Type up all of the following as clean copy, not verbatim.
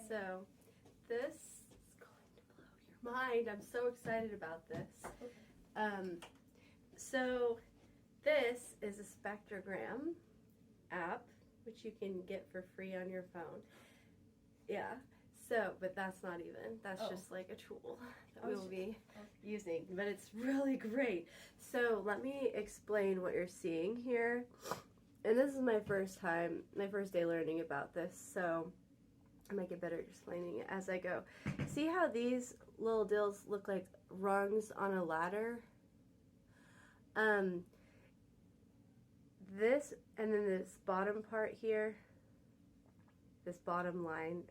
So this is going to blow your mind. I'm so excited about this. So this is a spectrogram app, which you can get for free on your phone. Yeah. So, but that's not even. That's just like a tool that we will be using. But it's really great. So let me explain what you're seeing here. And this is my first day learning about this. So I might get better at explaining it as I go. See how these little dills look like rungs on a ladder? This, and then this bottom part here, this bottom line,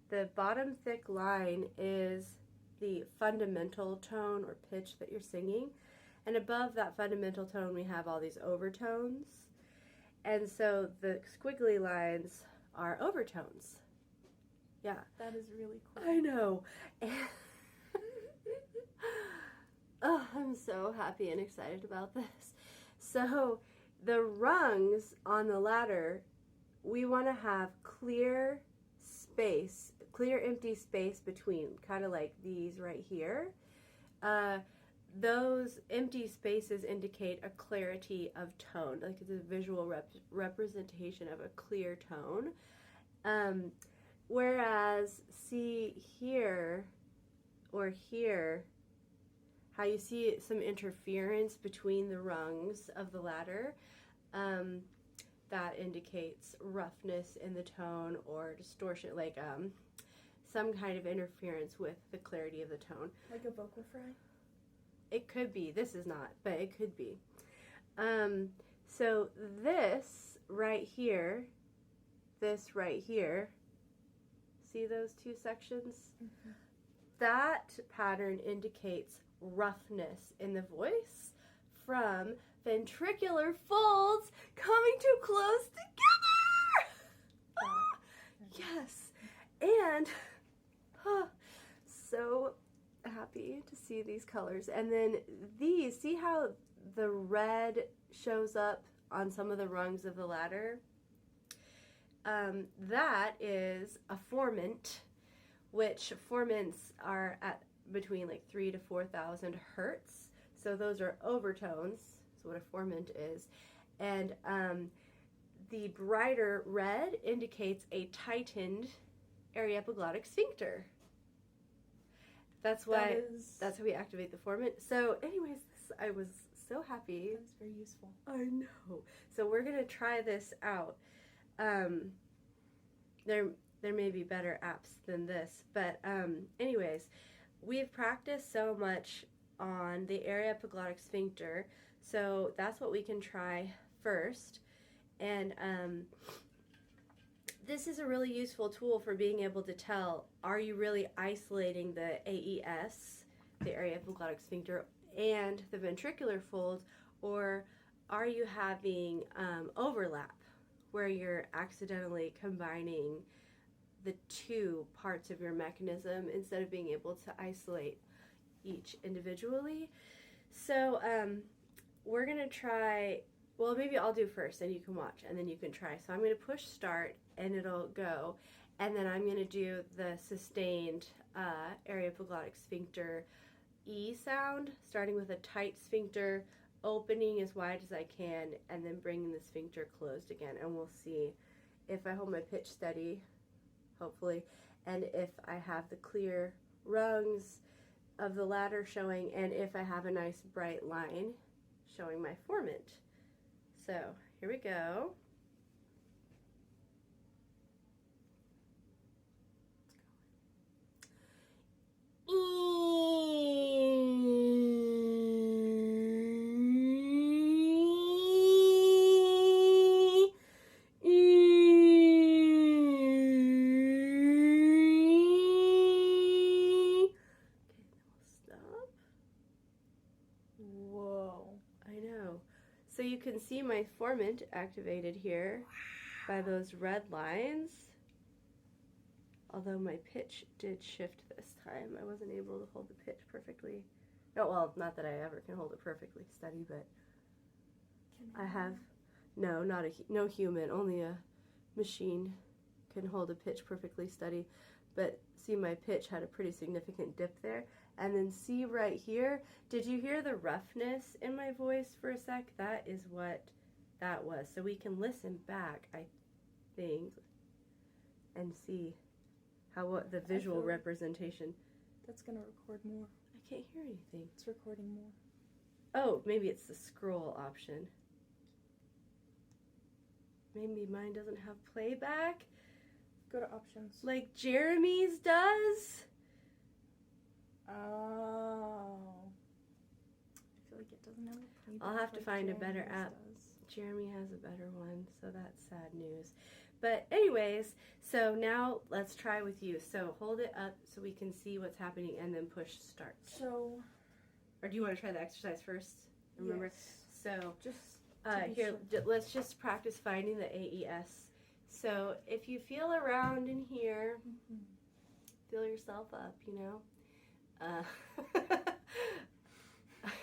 the bottom thick line is the fundamental tone or pitch that you're singing. And above that fundamental tone, we have all these overtones. And so the squiggly lines are overtones. Yeah. That is really cool. I know. Oh, I'm so happy and excited about this. So the rungs on the ladder, we want to have clear space, clear empty space between, kind of like these right here. Those empty spaces indicate a clarity of tone, like it's a visual representation of a clear tone. Whereas, see here or here, how you see some interference between the rungs of the ladder, that indicates roughness in the tone or distortion, like some kind of interference with the clarity of the tone. Like a vocal fry? It could be. This is not, but it could be. So this right here, see those two sections? Mm-hmm. That pattern indicates roughness in the voice from ventricular folds coming too close together. Yes. And so happy to see these colors. And then these, see how the red shows up on some of the rungs of the ladder? That is a formant, which formants are at between like 3,000 to 4,000 hertz. So those are overtones. So what a formant is. And the brighter red indicates a tightened aryepiglottic sphincter. That's why, that's how we activate the formant. So anyways, I was so happy. That's very useful. I know. So we're going to try this out. There may be better apps than this, but anyways, we've practiced so much on the aryepiglottic sphincter, so that's what we can try first. And this is a really useful tool for being able to tell, are you really isolating the AES, the aryepiglottic sphincter, and the ventricular folds, or are you having overlap, where you're accidentally combining the two parts of your mechanism instead of being able to isolate each individually. So we're going to try, well, maybe I'll do first and you can watch and then you can try. So I'm going to push start and it'll go, and then I'm going to do the sustained aryepiglottic sphincter E sound, starting with a tight sphincter, opening as wide as I can, and then bringing the sphincter closed again. And we'll see if I hold my pitch steady, hopefully, and if I have the clear rungs of the ladder showing, and if I have a nice bright line showing my formant. So here we go. So you can see my formant activated here by those red lines. Although my pitch did shift this time. I wasn't able to hold the pitch perfectly. No, well, not that I ever can hold it perfectly steady, but I have, no, not a, no human, only a machine can hold a pitch perfectly steady, but see my pitch had a pretty significant dip there. And then see right here, did you hear the roughness in my voice for a sec? That is what that was. So we can listen back, I think, and see how what the visual feel- representation. That's gonna record more. I can't hear anything. It's recording more. Oh, maybe it's the scroll option. Maybe mine doesn't have playback Go to options. like Jeremy's does. Oh. I feel like it doesn't have a playback I'll have to like find a better Jeremy's app. does. Jeremy has a better one, so that's sad news. But anyways, so now let's try with you. So hold it up so we can see what's happening and then push start. So, Or do you want to try the exercise first? Remember? yes. So Just to be here, sure. let's just practice finding the AES. So if you feel around in here, Mhm. fill yourself up, you know.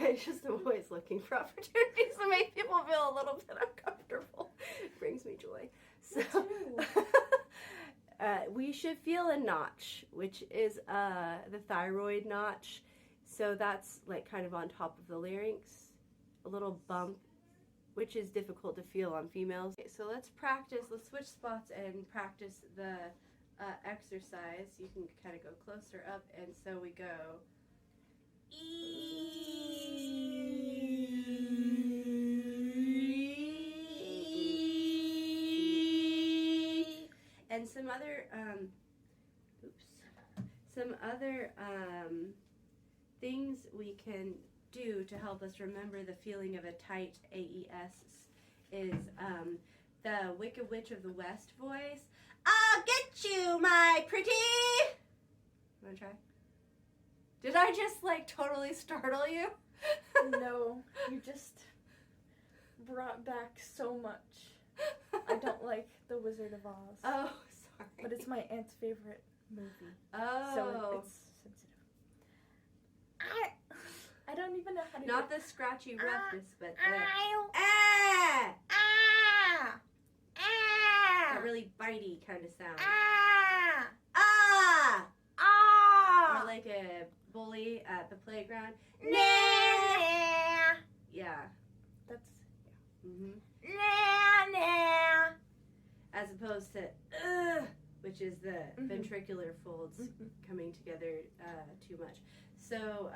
I just am always looking for opportunities to make people feel a little bit uncomfortable. It brings me joy. So Me too. we should feel a notch, which is the thyroid notch. So that's like kind of on top of the larynx, a little bump, which is difficult to feel on females. Okay, so let's practice. Let's switch spots and practice the exercise. You can kind of go closer up, and so we go. And some other things we can do to help us remember the feeling of a tight AES is the Wicked Witch of the West voice. I'll get you, my pretty. Wanna try? Did I just like totally startle you? No, you just brought back so much. I don't like The Wizard of Oz. Oh, sorry. But it's my aunt's favorite movie. oh. So it's sensitive. I don't even know how to Not do the scratchy roughness, but the Ah! ah, Ah! that really bitey kind of sound. Ah! Ah, Ah! or like a bully at the playground. Nah! Yeah. That's hmm nah. As opposed to which is the Mhm. ventricular folds Mhm. coming together too much. So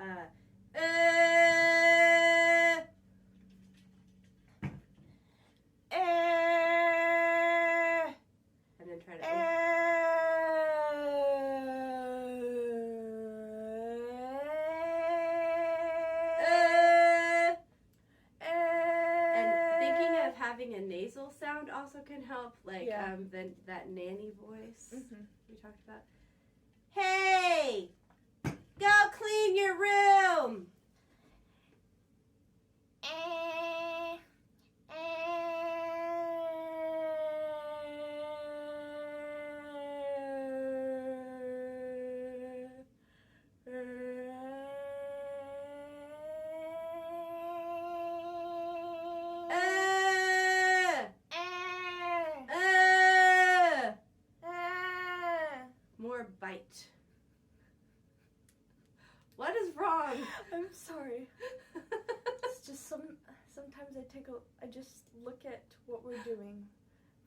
and then try to and thinking of having a nasal sound also can help, like Yeah. that nanny voice Mhm. we talked about. Hey, go clean your room. More bite. What is wrong? I'm sorry. It's just sometimes I just look at what we're doing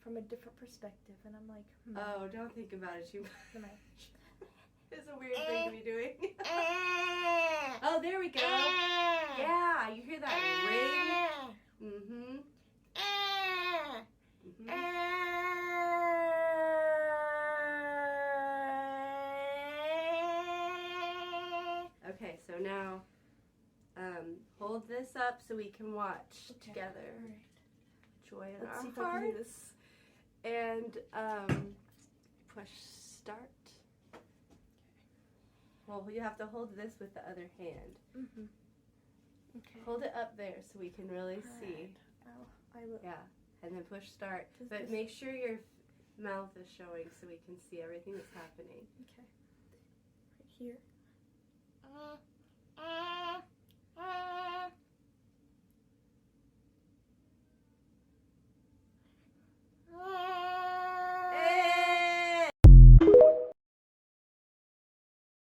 from a different perspective, and I'm like, Oh, don't think about it too am I- much. It's a weird thing to be doing. Oh, there we go. Yeah, you hear that ring? Mm-hmm. Okay, so now hold this up so we can watch Okay. together. All right. Joy in Let's see our if I can do hearts. this. And push start. Well, you have to hold this with the other hand. Mhm. Okay. Hold it up there so we can really see. Alright. I will. Yeah, and then push start. Does But this- make sure your mouth is showing so we can see everything that's happening. Okay. Right here.